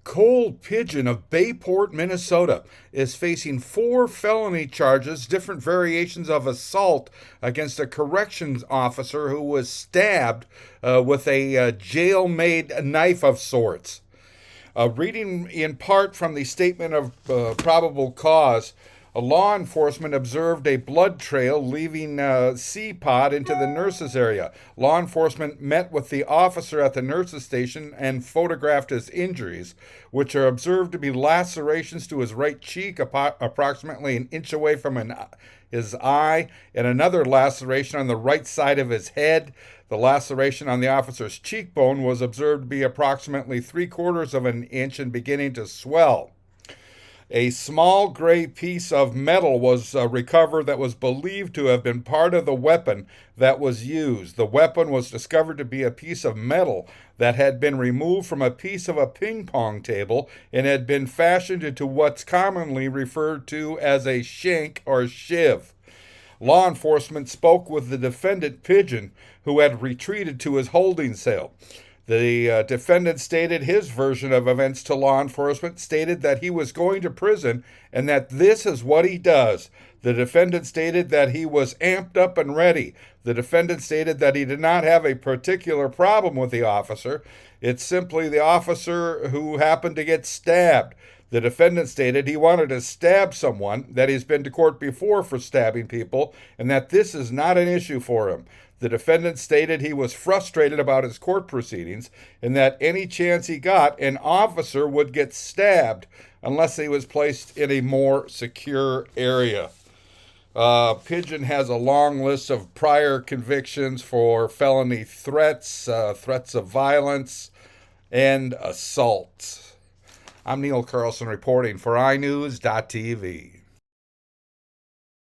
Cole Pigeon of Bayport, Minnesota, is facing 4 felony charges, different variations of assault against a corrections officer who was stabbed with a jail-made knife of sorts. Reading in part from the statement of probable cause, law enforcement observed a blood trail leaving C-Pod into the nurses' area. Law enforcement met with the officer at the nurses' station and photographed his injuries, which are observed to be lacerations to his right cheek, approximately an inch away from his eye, and another laceration on the right side of his head. The laceration on the officer's cheekbone was observed to be approximately 3/4 of an inch and beginning to swell. A small gray piece of metal was recovered that was believed to have been part of the weapon that was used. The weapon was discovered to be a piece of metal that had been removed from a piece of a ping pong table and had been fashioned into what's commonly referred to as a shank or shiv. Law enforcement spoke with the defendant, Pigeon, who had retreated to his holding cell. The defendant stated his version of events to law enforcement, stated that he was going to prison and that this is what he does. The defendant stated that he was amped up and ready. The defendant stated that he did not have a particular problem with the officer. It's simply the officer who happened to get stabbed. The defendant stated he wanted to stab someone, that he's been to court before for stabbing people, and that this is not an issue for him. The defendant stated he was frustrated about his court proceedings and that any chance he got, an officer would get stabbed unless he was placed in a more secure area. Pigeon has a long list of prior convictions for felony threats, threats of violence, and assault. I'm Neil Carlson reporting for iNewZ.TV.